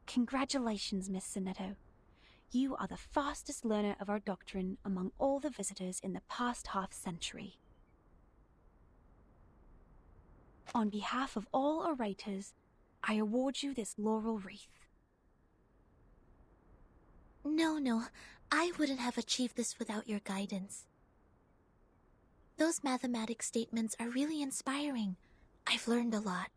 Congratulations, Miss Sonetto. You are the fastest learner of our doctrine among all the visitors in the past half-century. On behalf of all orators, I award you this laurel wreath. No, I wouldn't have achieved this without your guidance. Those mathematics statements are really inspiring. I've learned a lot.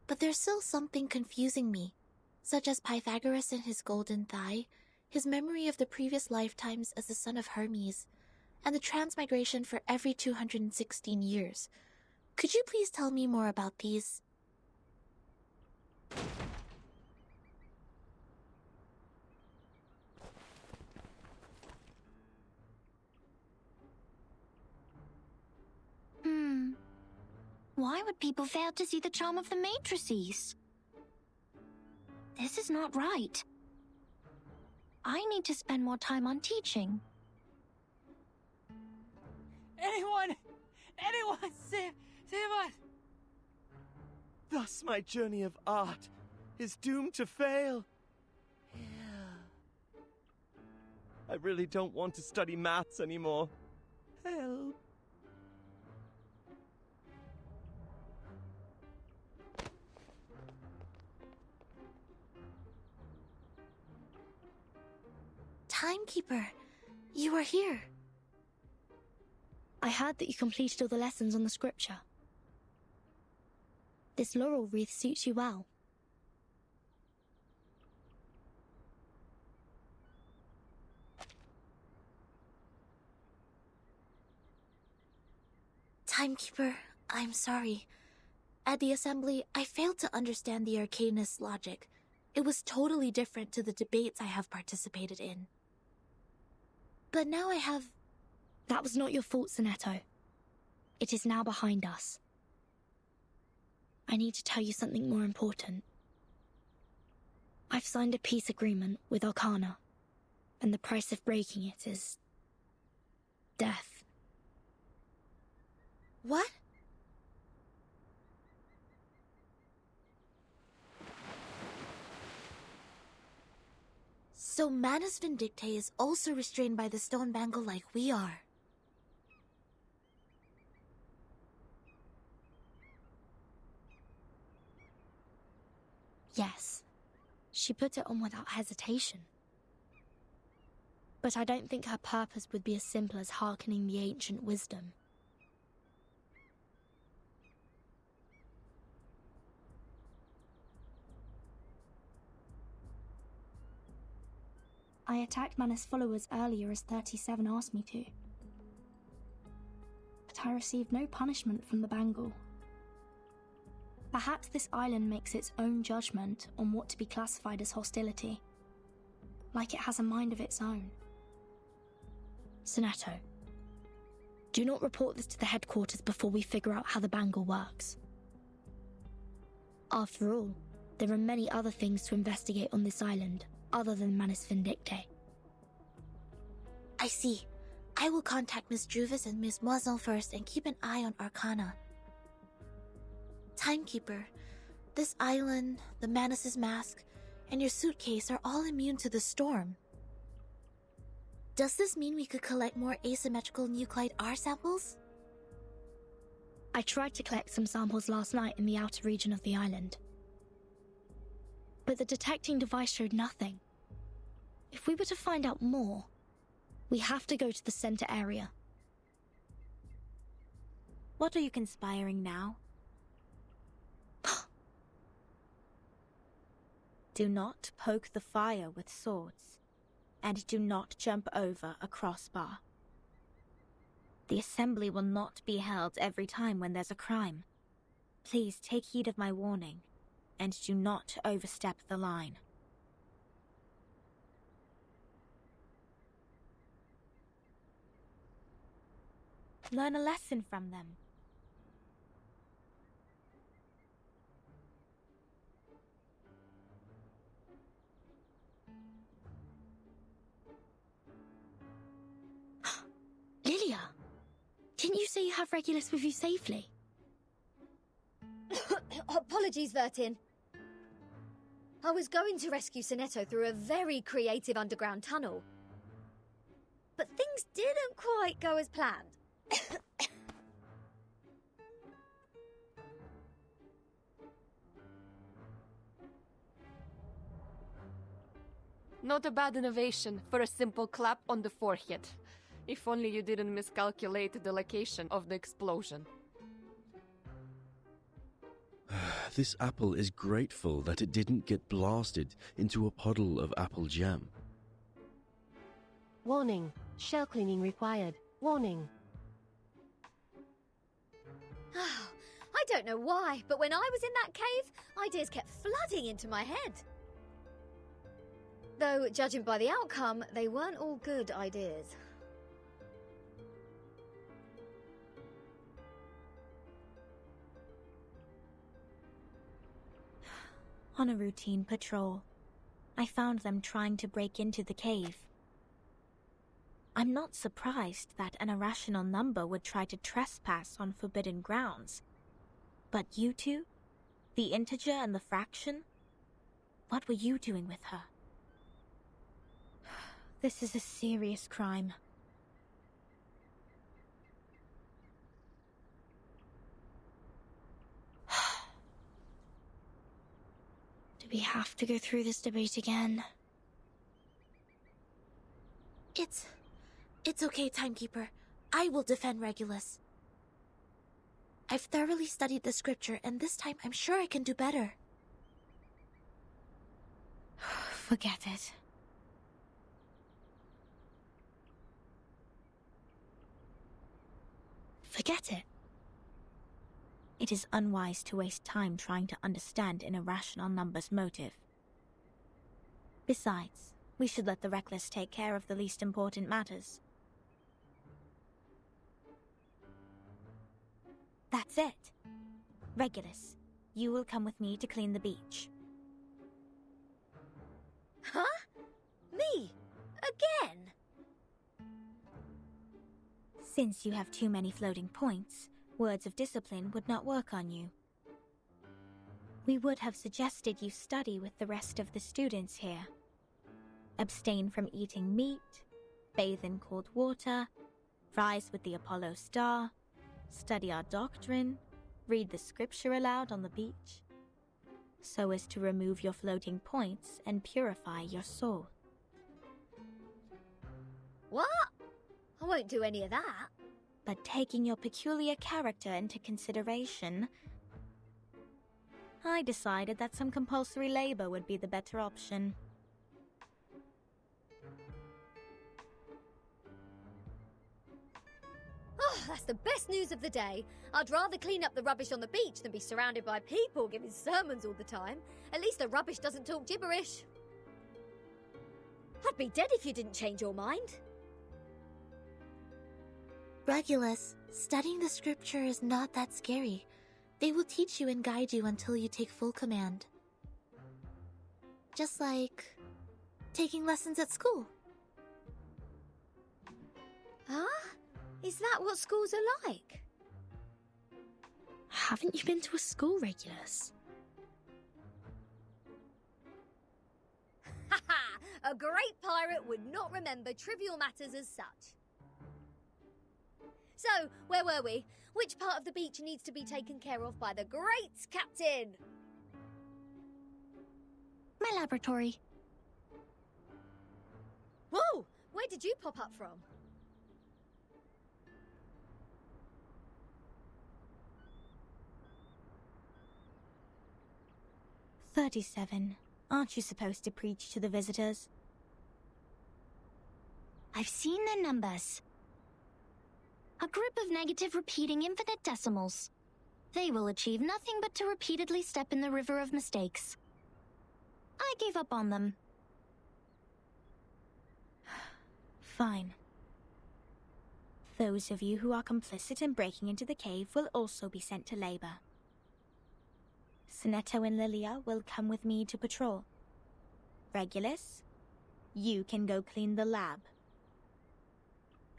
But there's still something confusing me, such as Pythagoras and his golden thigh, his memory of the previous lifetimes as the son of Hermes, and the transmigration for every 216 years. Could you please tell me more about these? Why would people fail to see the charm of the matrices? This is not right. I need to spend more time on teaching. Anyone, save us! Thus my journey of art is doomed to fail. Yeah. I really don't want to study maths anymore. Help. Timekeeper, you are here. I heard that you completed all the lessons on the scripture. This laurel wreath suits you well. Timekeeper, I'm sorry. At the assembly, I failed to understand the arcanist's logic. It was totally different to the debates I have participated in. But now I have... That was not your fault, Sonetto. It is now behind us. I need to tell you something more important. I've signed a peace agreement with Arcana, and the price of breaking it is... death. What? So Manus Vindictae is also restrained by the stone bangle like we are. Yes, she put it on without hesitation. But I don't think her purpose would be as simple as hearkening the ancient wisdom. I attacked Manus' followers earlier as 37 asked me to. But I received no punishment from the bangle. Perhaps this island makes its own judgment on what to be classified as hostility, like it has a mind of its own. Sonetto, do not report this to the headquarters before we figure out how the bangle works. After all, there are many other things to investigate on this island other than Manus Vindictae. I see. I will contact Miss Juvis and Miss Moiselle first and keep an eye on Arcana. Timekeeper, this island, the Manus' mask, and your suitcase are all immune to the storm. Does this mean we could collect more asymmetrical nuclide R samples? I tried to collect some samples last night in the outer region of the island. But the detecting device showed nothing. If we were to find out more, we have to go to the center area. What are you conspiring now? Do not poke the fire with swords, and do not jump over a crossbar. The assembly will not be held every time when there's a crime. Please take heed of my warning, and do not overstep the line. Learn a lesson from them. Lilia, didn't you say you have Regulus with you safely? Apologies, Vertin. I was going to rescue Sonetto through a very creative underground tunnel. But things didn't quite go as planned. Not a bad innovation for a simple clap on the forehead. If only you didn't miscalculate the location of the explosion. This apple is grateful that it didn't get blasted into a puddle of apple jam. Warning. Shell cleaning required. Warning. I don't know why, but when I was in that cave, ideas kept flooding into my head. Though, judging by the outcome, they weren't all good ideas. On a routine patrol, I found them trying to break into the cave. I'm not surprised that an irrational number would try to trespass on forbidden grounds. But you two? The integer and the fraction? What were you doing with her? This is a serious crime. Do we have to go through this debate again? It's okay, Timekeeper. I will defend Regulus. I've thoroughly studied the scripture, and this time I'm sure I can do better. Forget it. Forget it. It is unwise to waste time trying to understand an irrational number's motive. Besides, we should let the reckless take care of the least important matters. That's it. Regulus, you will come with me to clean the beach. Huh? Me? Again? Since you have too many floating points, words of discipline would not work on you. We would have suggested you study with the rest of the students here. Abstain from eating meat, bathe in cold water, rise with the Apollo star, study our doctrine, read the scripture aloud on the beach, so as to remove your floating points and purify your soul. What? I won't do any of that. But taking your peculiar character into consideration, I decided that some compulsory labor would be the better option. Oh, that's the best news of the day. I'd rather clean up the rubbish on the beach than be surrounded by people giving sermons all the time. At least the rubbish doesn't talk gibberish. I'd be dead if you didn't change your mind. Regulus, studying the scripture is not that scary. They will teach you and guide you until you take full command. Just like taking lessons at school. Huh? Is that what schools are like? Haven't you been to a school, Regulus? Haha! A great pirate would not remember trivial matters as such. So, where were we? Which part of the beach needs to be taken care of by the great captain? My laboratory. Whoa! Where did you pop up from? "37. Aren't you supposed to preach to the visitors?" I've seen their numbers. A group of negative repeating infinite decimals. They will achieve nothing but to repeatedly step in the river of mistakes. I gave up on them. Fine. Those of you who are complicit in breaking into the cave will also be sent to labor. Sonetto and Lilia will come with me to patrol. Regulus, you can go clean the lab.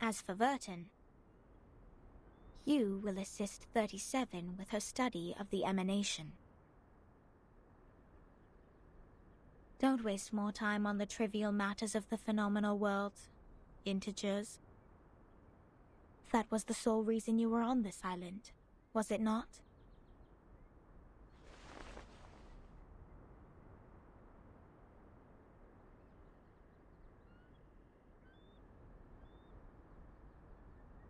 As for Verton, you will assist 37 with her study of the emanation. Don't waste more time on the trivial matters of the phenomenal world. Integers. That was the sole reason you were on this island, was it not?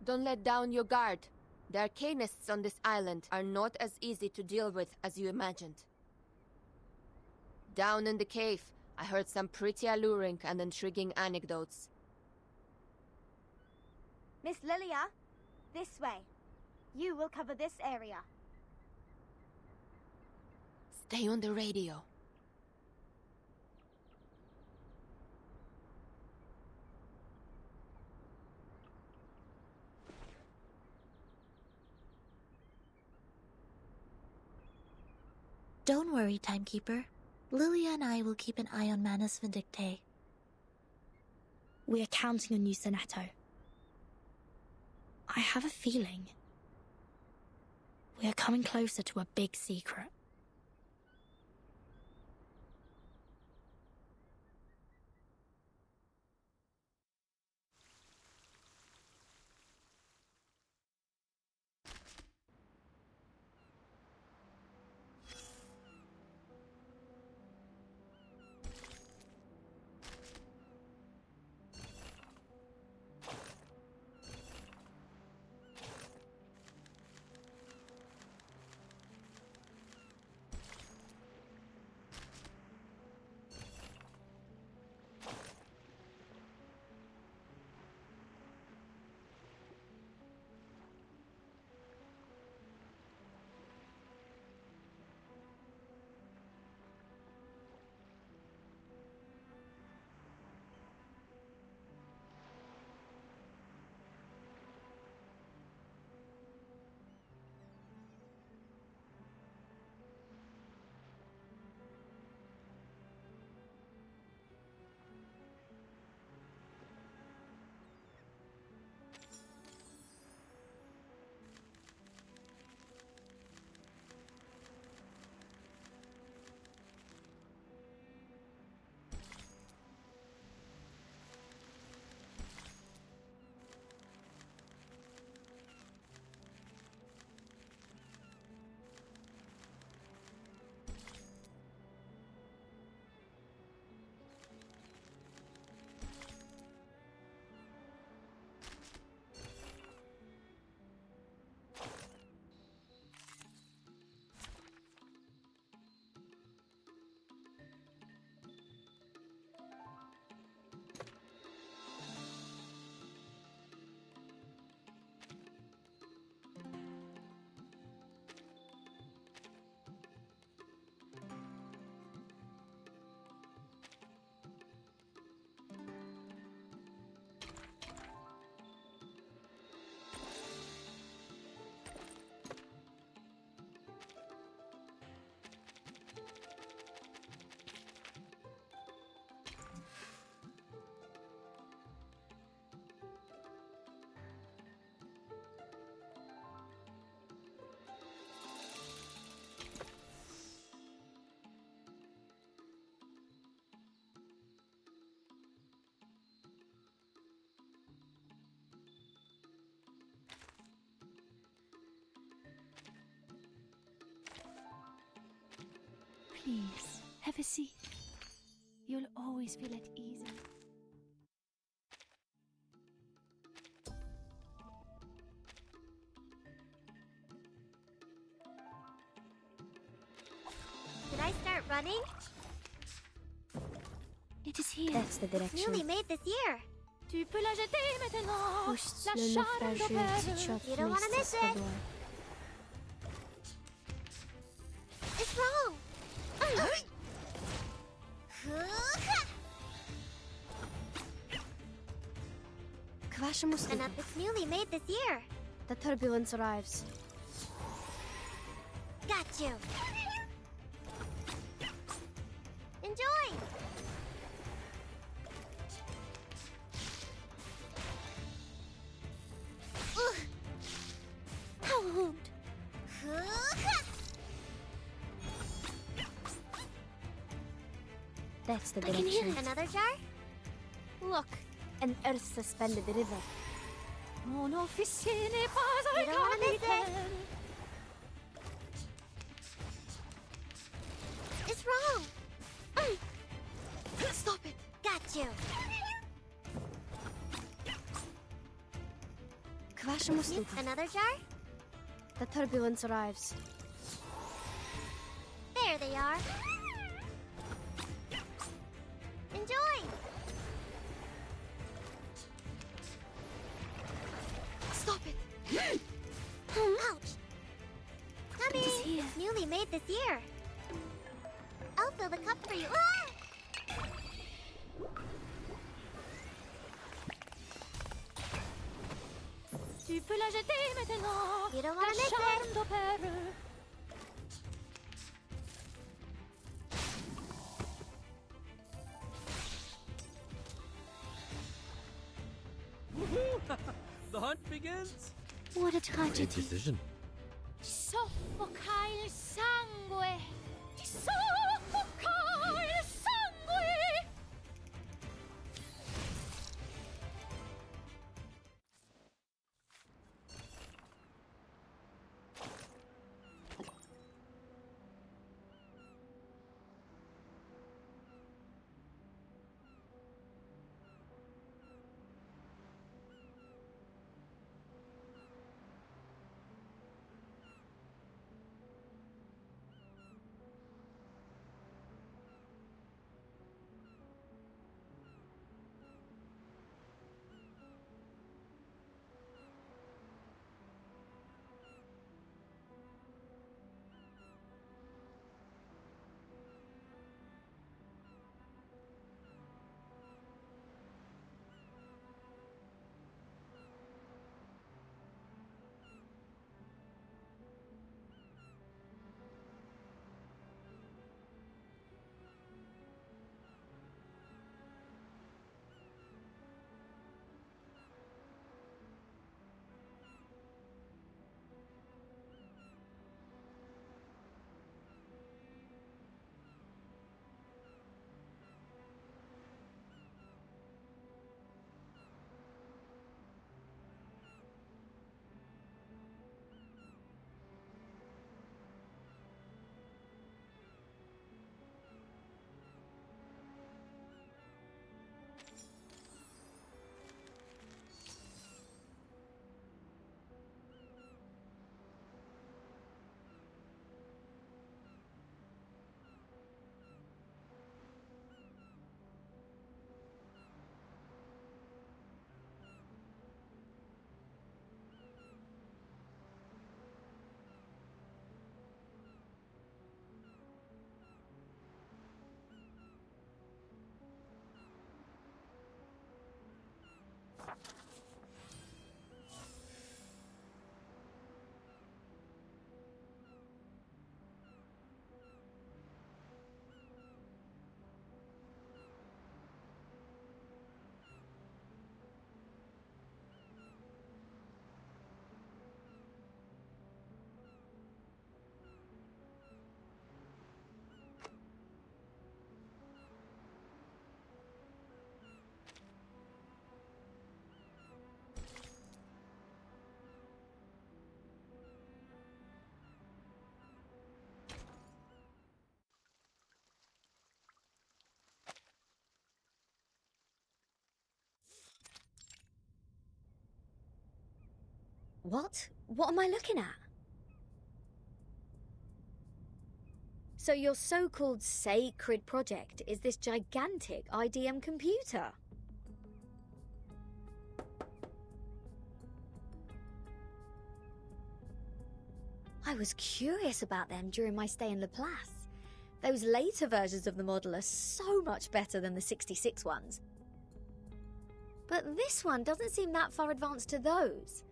Don't let down your guard. The arcanists on this island are not as easy to deal with as you imagined. Down in the cave, I heard some pretty alluring and intriguing anecdotes. Miss Lilia, this way. You will cover this area. Stay on the radio. Don't worry, Timekeeper. Lilia and I will keep an eye on Manus Vindictae. We are counting on you, Sonetto. I have a feeling we are coming closer to a big secret. Please, have a seat. You'll always feel at ease. Did I start running? It is here. That's the direction. Newly made this year. Tu peux la jeter maintenant. Puść La le charme naufragé d'Opère. ciot You don't wanna miejsce miss it. spadłe. It's wrong. Kwasza mu And up it's newly made this year. The turbulence arrives. Got you. Enjoy. Hound. That's the I can hear direction. it. Another jar? Look, an earth-suspended river. You don't want to miss it. It's wrong. Stop it! Got you. Another jar? The turbulence arrives. There they are. Enjoy. Stop it! Ouch. Coming. It's newly made this year. I'll fill the cup for you. Ah! Tu peux la jeter maintenant. You don't want to miss Charme it. d'opère. Woohoo! The hunt begins? What a Great tragedy. decision. Soffoca il sangue. Soffoca il sangue. What? What am I looking at? So your so-called sacred project is this gigantic IDM computer? I was curious about them during my stay in Laplace. Those later versions of the model are so much better than the 66 ones. But this one doesn't seem that far advanced to those.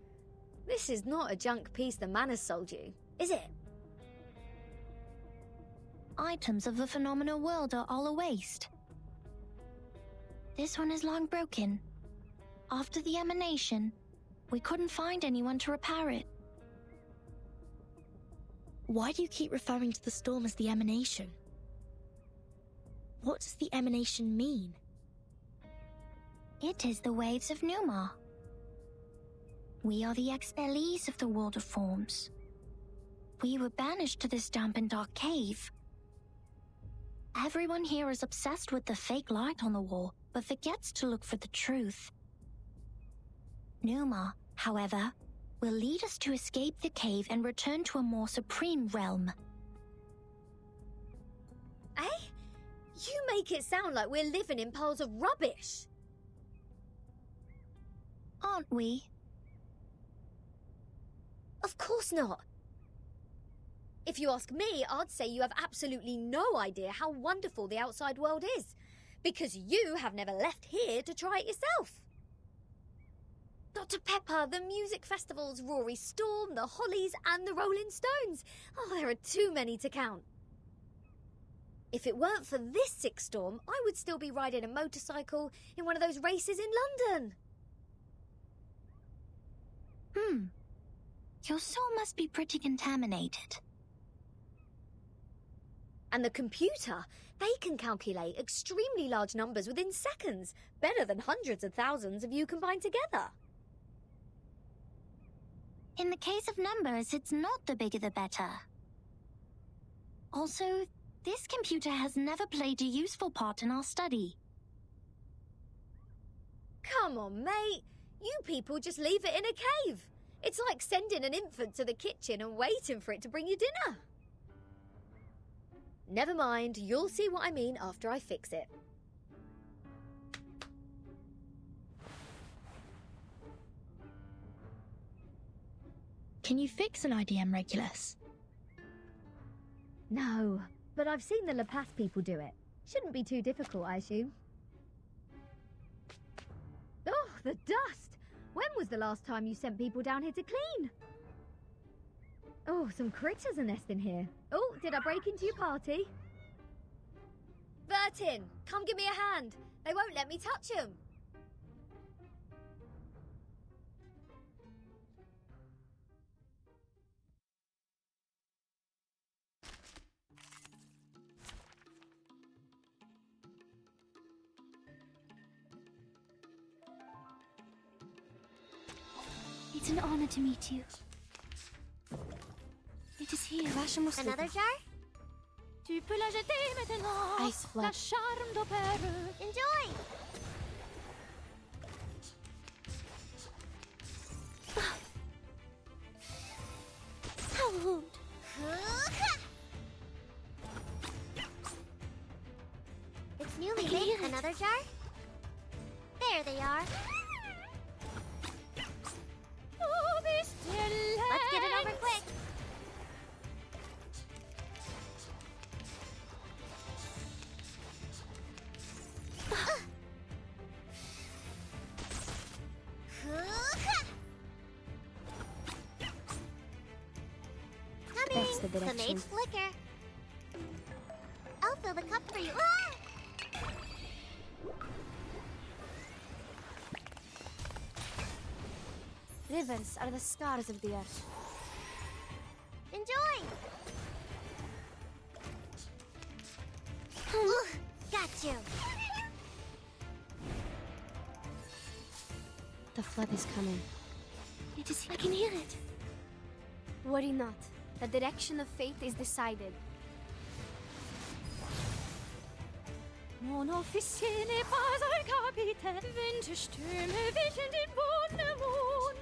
This is not a junk piece the man has sold you, is it? Items of the phenomenal world are all a waste. This one is long broken. After the emanation, we couldn't find anyone to repair it. Why do you keep referring to the storm as the emanation? What does the emanation mean? It is the waves of Numa. We are the expellees of the world of forms. We were banished to this damp and dark cave. Everyone here is obsessed with the fake light on the wall, but forgets to look for the truth. Numa, however, will lead us to escape the cave and return to a more supreme realm. Eh? You make it sound like we're living in piles of rubbish. Aren't we? Of course not. If you ask me, I'd say you have absolutely no idea how wonderful the outside world is, because you have never left here to try it yourself. Dr. Pepper, the music festivals, Rory Storm, the Hollies, and the Rolling Stones. Oh, there are too many to count. If it weren't for this sick storm, I would still be riding a motorcycle in one of those races in London. Your soul must be pretty contaminated. And the computer, they can calculate extremely large numbers within seconds, better than hundreds of thousands of you combined together. In the case of numbers, it's not the bigger the better. Also, this computer has never played a useful part in our study. Come on, mate. You people just leave it in a cave. It's like sending an infant to the kitchen and waiting for it to bring you dinner. Never mind, you'll see what I mean after I fix it. Can you fix an IDM Regulus? No, but I've seen the La Paz people do it. Shouldn't be too difficult, I assume. Oh, the dust! When was the last time you sent people down here to clean? Oh, some critters are nesting here. Oh, did I break into your party? Bertin, come give me a hand. They won't let me touch them. It's an honor to meet you. It is here. Another jar? Tu peux la jeter maintenant. Ice flood. La charme d'opère. Enjoy! Salud. It's newly made. Another jar? There they are. Oh, this delight. Let's get it over quick. That's the The direction. maid's flicker. I'll fill the cup for you. Rivers are the scars of the earth. Enjoy! Got you. The flood is coming. It is. I can hear it. Worry not. The direction of fate is decided. Mon officier n'est pas un capitaine. Winterstürme wischen den Wundermond.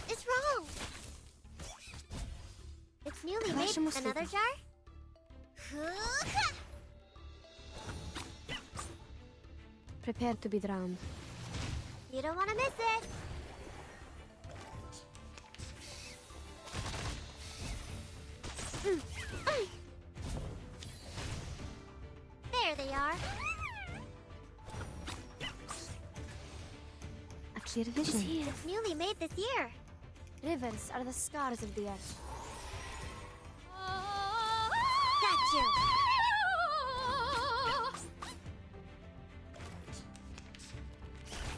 It's wrong. It's newly made. Another jar? Prepare to be drowned. You don't want to miss it. There they are. A clear vision. It's newly made this year. Rivers are the scars of the earth. Got you.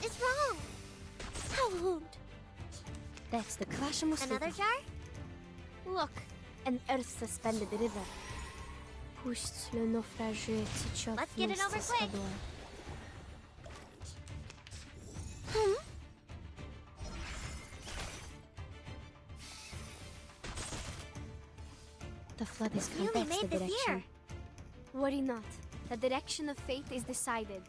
It's wrong. Salud. That's the clash of Another jar? Look, an earth suspended river. Pushed le naufragé Tichot. Let's get it over quick. The flood is Really complex made the this direction. year. Worry not. The direction of fate is decided.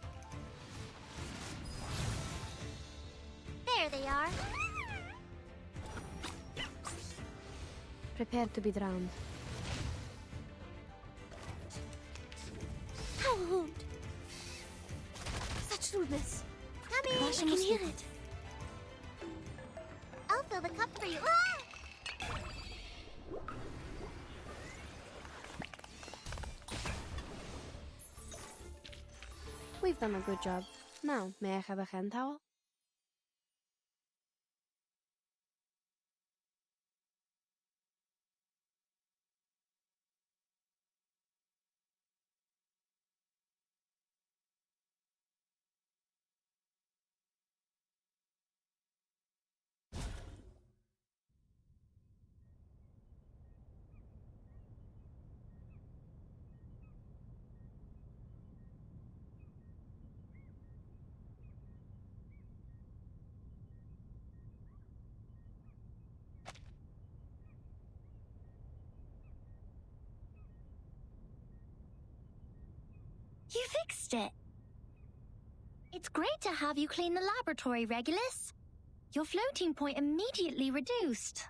There they are. Prepare to be drowned. How old? Such rudeness. Come in. Gosh, I can hear it. I'll fill the cup for you. We've done a good job. Now, may I have a hand towel? You fixed it. It's great to have you clean the laboratory, Regulus. Your floating point immediately reduced.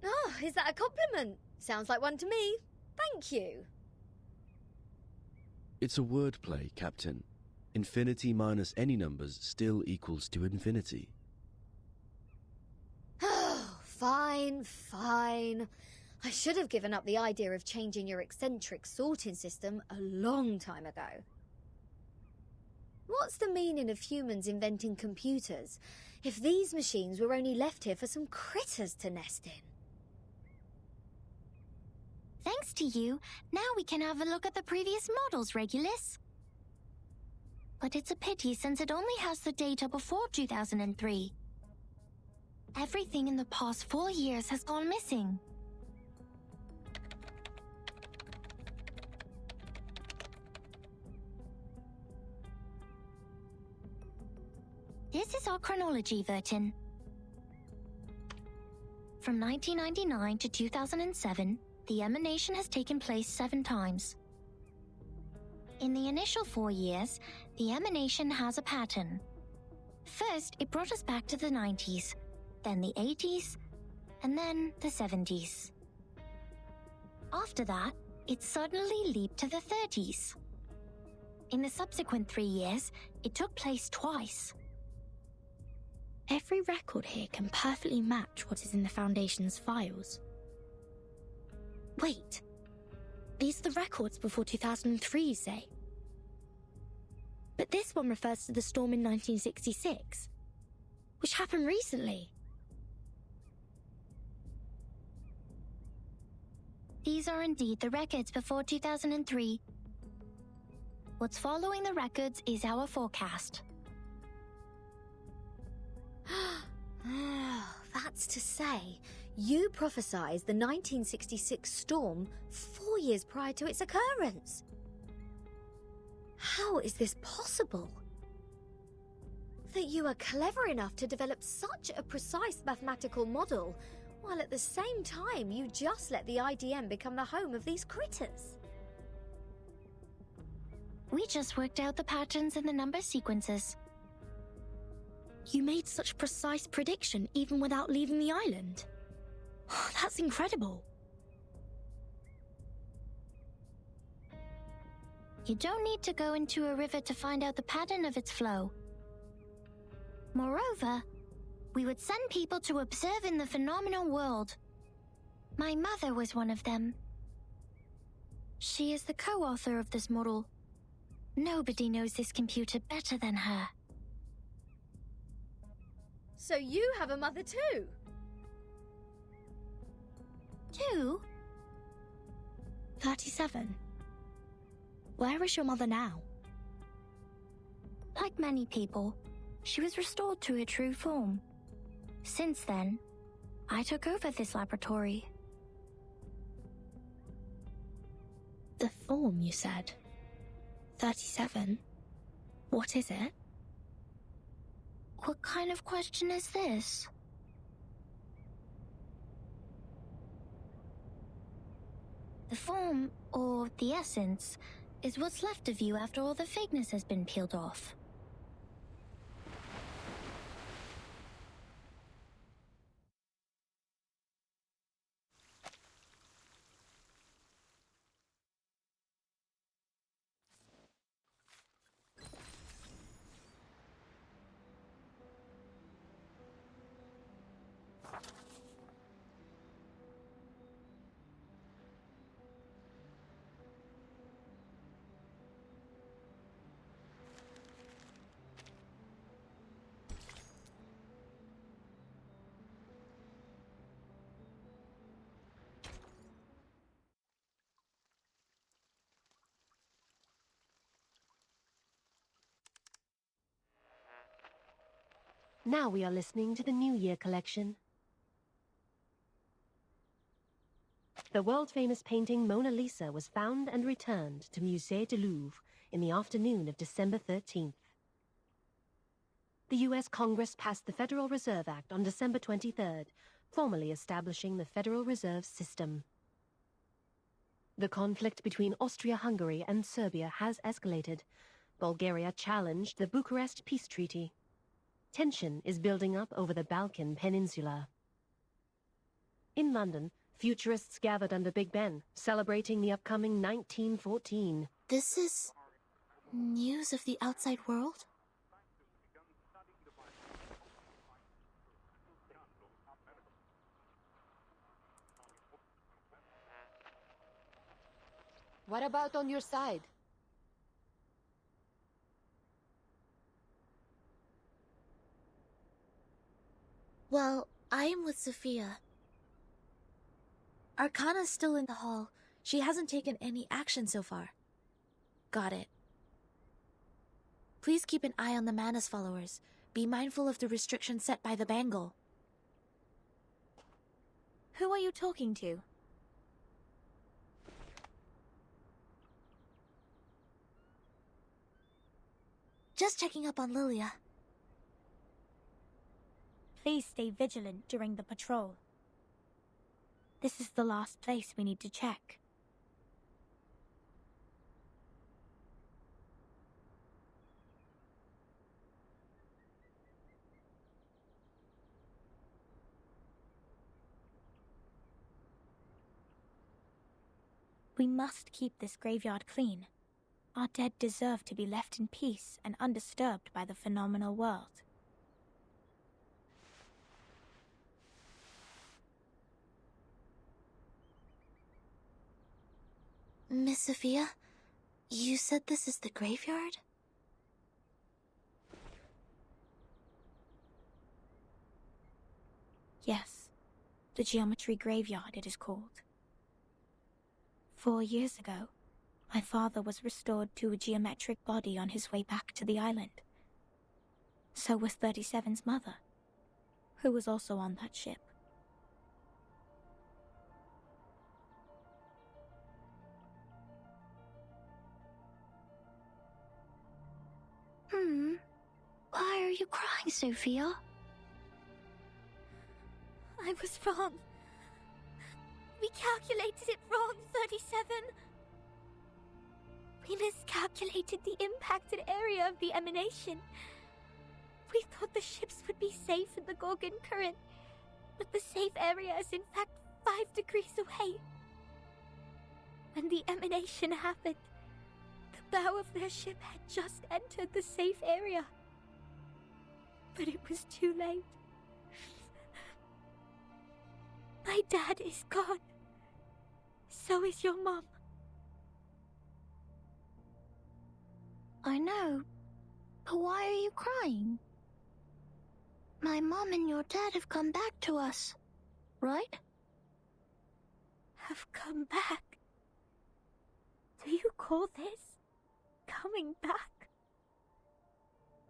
Oh, is that a compliment? Sounds like one to me. Thank you. It's a wordplay, Captain. Infinity minus any numbers still equals to infinity. Oh, fine, fine. I should have given up the idea of changing your eccentric sorting system a long time ago. What's the meaning of humans inventing computers if these machines were only left here for some critters to nest in? Thanks to you, now we can have a look at the previous models, Regulus. But it's a pity since it only has the data before 2003. Everything in the past 4 years has gone missing. This is our chronology, Vertin. From 1999 to 2007, the emanation has taken place 7 times. In the initial 4 years, the emanation has a pattern. First, it brought us back to the 90s, then the 80s, and then the 70s. After that, it suddenly leaped to the 30s. In the subsequent 3 years, it took place twice. Every record here can perfectly match what is in the Foundation's files. Wait, these are the records before 2003, you say? But this one refers to the storm in 1966, which happened recently. These are indeed the records before 2003. What's following the records is our forecast. That's to say, you prophesied the 1966 storm 4 years prior to its occurrence. How is this possible? That you are clever enough to develop such a precise mathematical model, while at the same time you just let the IDM become the home of these critters. We just worked out the patterns in the number sequences. You made such precise prediction even without leaving the island. That's incredible. You don't need to go into a river to find out the pattern of its flow. Moreover, we would send people to observe in the phenomenal world. My mother was one of them. She is the co-author of this model. Nobody knows this computer better than her. So you have a mother too? 2? 37. Where is your mother now? Like many people, she was restored to her true form. Since then, I took over this laboratory. The form, you said? 37? What is it? What kind of question is this? The form, or the essence, is what's left of you after all the fakeness has been peeled off. Now we are listening to the New Year collection. The world-famous painting Mona Lisa was found and returned to Musée du Louvre in the afternoon of December 13th. The U.S. Congress passed the Federal Reserve Act on December 23rd, formally establishing the Federal Reserve System. The conflict between Austria-Hungary and Serbia has escalated. Bulgaria challenged the Bucharest Peace Treaty. Tension is building up over the Balkan Peninsula. In London, futurists gathered under Big Ben, celebrating the upcoming 1914. This is news of the outside world? What about on your side? Well, I am with Sophia. Arcana's still in the hall. She hasn't taken any action so far. Got it. Please keep an eye on the Manus followers. Be mindful of the restrictions set by the Bangle. Who are you talking to? Just checking up on Lilia. Please stay vigilant during the patrol. This is the last place we need to check. We must keep this graveyard clean. Our dead deserve to be left in peace and undisturbed by the phenomenal world. Miss Sophia, you said this is the graveyard? Yes, the geometry graveyard it is called. 4 years ago, my father was restored to a geometric body on his way back to the island. So was 37's mother, who was also on that ship. Why are you crying, Sophia? I was wrong. We calculated it wrong, 37. We miscalculated the impacted area of the emanation. We thought the ships would be safe in the Gorgon current, but the safe area is in fact 5 degrees away. When the emanation happened, the bow of their ship had just entered the safe area. But it was too late. My dad is gone. So is your mom. I know, but why are you crying? My mom and your dad have come back to us, right? Have come back? Do you call this coming back?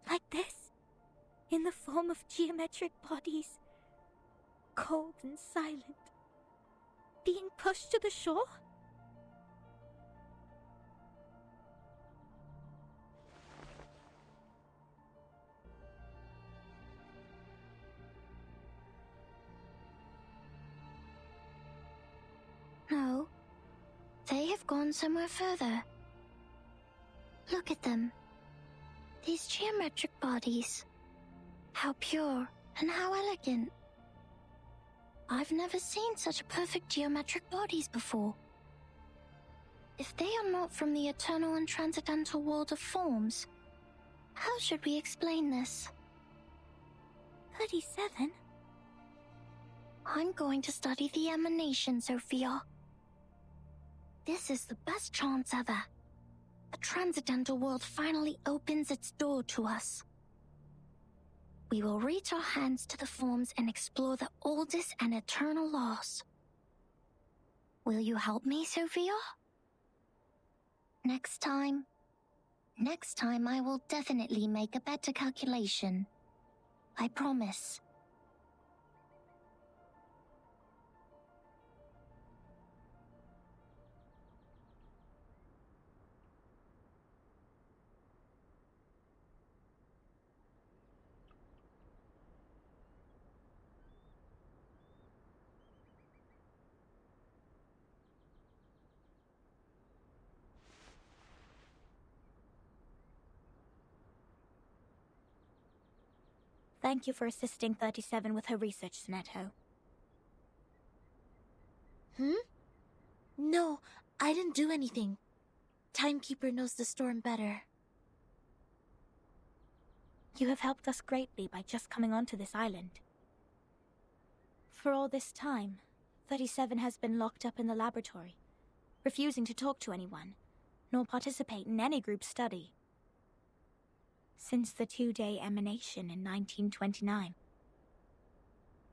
Like this? In the form of geometric bodies? cold and silent, being pushed to the shore? No, they have gone somewhere further. Look at them. These geometric bodies. How pure and how elegant. I've never seen such perfect geometric bodies before. If they are not from the eternal and transcendental world of forms, how should we explain this? 37? I'm going to study the emanation, Sophia. This is the best chance ever. The transcendental world finally opens its door to us. We will reach our hands to the forms and explore the oldest and eternal laws. Will you help me, Sophia? Next time I will definitely make a better calculation. I promise. Thank you for assisting 37 with her research, Sneto. No, I didn't do anything. Timekeeper knows the storm better. You have helped us greatly by just coming onto this island. For all this time, 37 has been locked up in the laboratory, refusing to talk to anyone, nor participate in any group study. Since the 2-day emanation in 1929.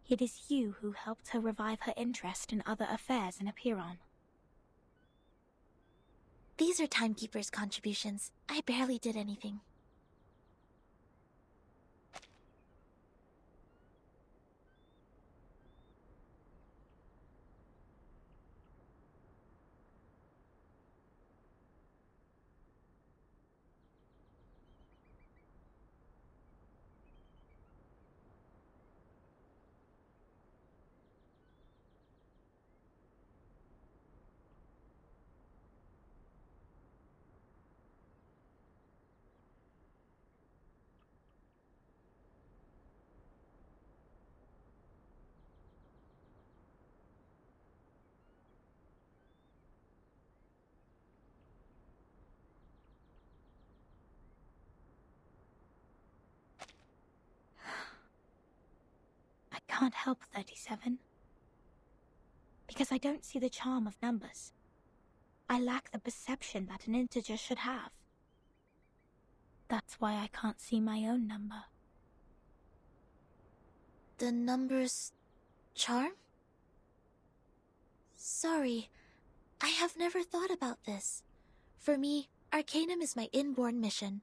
It is you who helped her revive her interest in other affairs and appear on. These are Timekeeper's contributions. I barely did anything. I can't help 37. Because I don't see the charm of numbers. I lack the perception that an integer should have. That's why I can't see my own number. The number's charm? Sorry, I have never thought about this. For me, Arcanum is my inborn mission.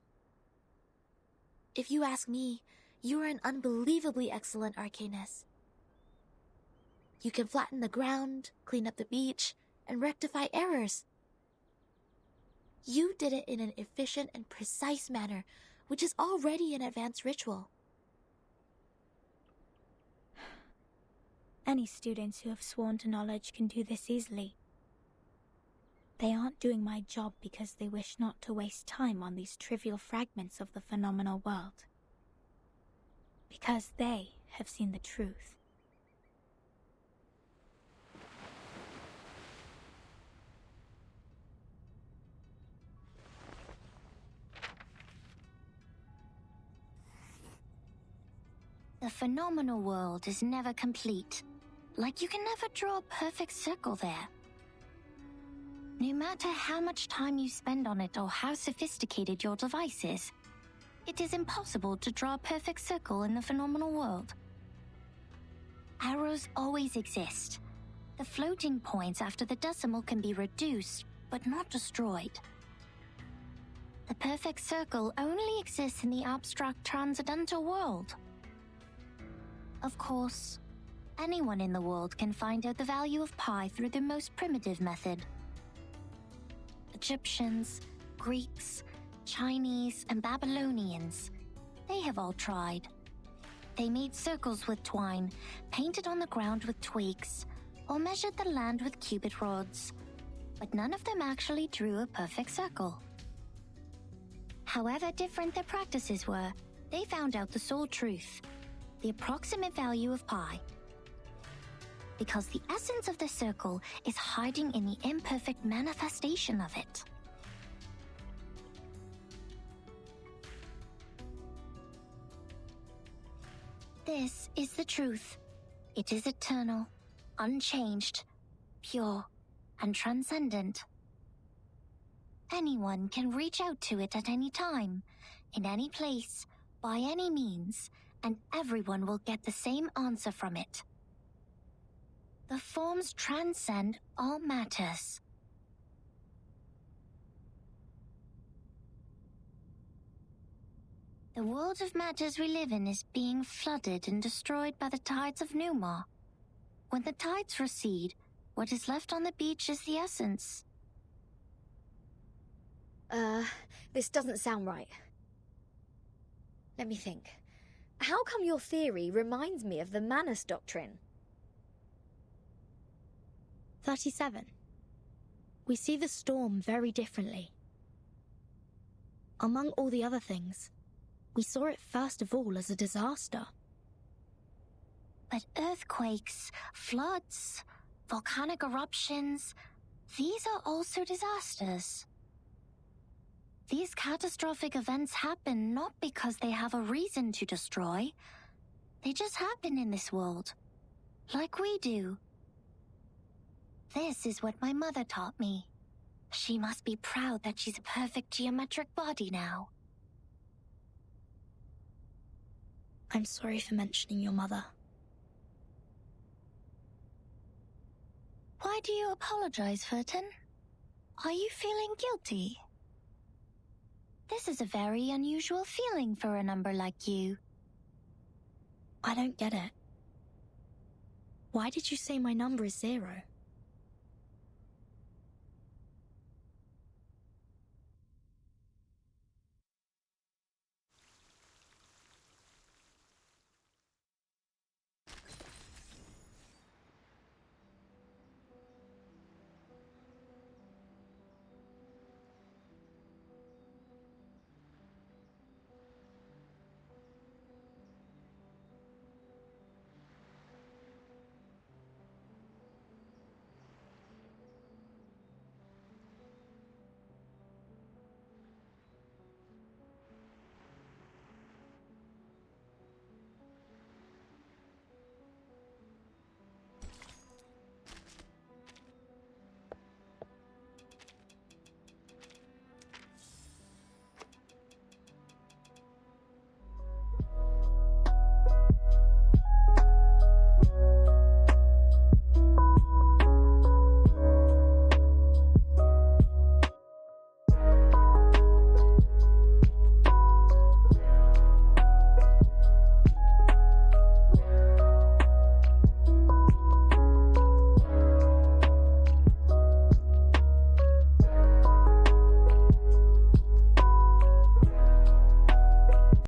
If you ask me, you are an unbelievably excellent Arcanist. You can flatten the ground, clean up the beach, and rectify errors. You did it in an efficient and precise manner, which is already an advanced ritual. Any students who have sworn to knowledge can do this easily. They aren't doing my job because they wish not to waste time on these trivial fragments of the phenomenal world. Because they have seen the truth. The phenomenal world is never complete. Like you can never draw a perfect circle there. No matter how much time you spend on it or how sophisticated your device is, it is impossible to draw a perfect circle in the phenomenal world. Arrows always exist. The floating points after the decimal can be reduced, but not destroyed. The perfect circle only exists in the abstract transcendental world. Of course, Anyone in the world can find out the value of pi through the most primitive method. Egyptians, Greeks, Chinese, and Babylonians, they have all tried. They made circles with twine, painted on the ground with twigs, or measured the land with cubit rods, but none of them actually drew a perfect circle. However different their practices were, they found out the sole truth, the approximate value of pi. Because the essence of the circle is hiding in the imperfect manifestation of it. This is the truth. It is eternal, unchanged, pure, and transcendent. Anyone can reach out to it at any time, in any place, by any means, and everyone will get the same answer from it. The forms transcend all matters. The world of matters we live in is being flooded and destroyed by the tides of Numa. When the tides recede, what is left on the beach is the essence. This doesn't sound right. Let me think. How come your theory reminds me of the Manus doctrine? 37. We see the storm very differently. Among all the other things, we saw it first of all as a disaster. But earthquakes, floods, volcanic eruptions, these are also disasters. These catastrophic events happen not because they have a reason to destroy. They just happen in this world, like we do. This is what my mother taught me. She must be proud that she's a perfect geometric body now. I'm sorry for mentioning your mother. Why do you apologize, Furton? Are you feeling guilty? This is a very unusual feeling for a number like you. I don't get it. Why did you say my number is 0?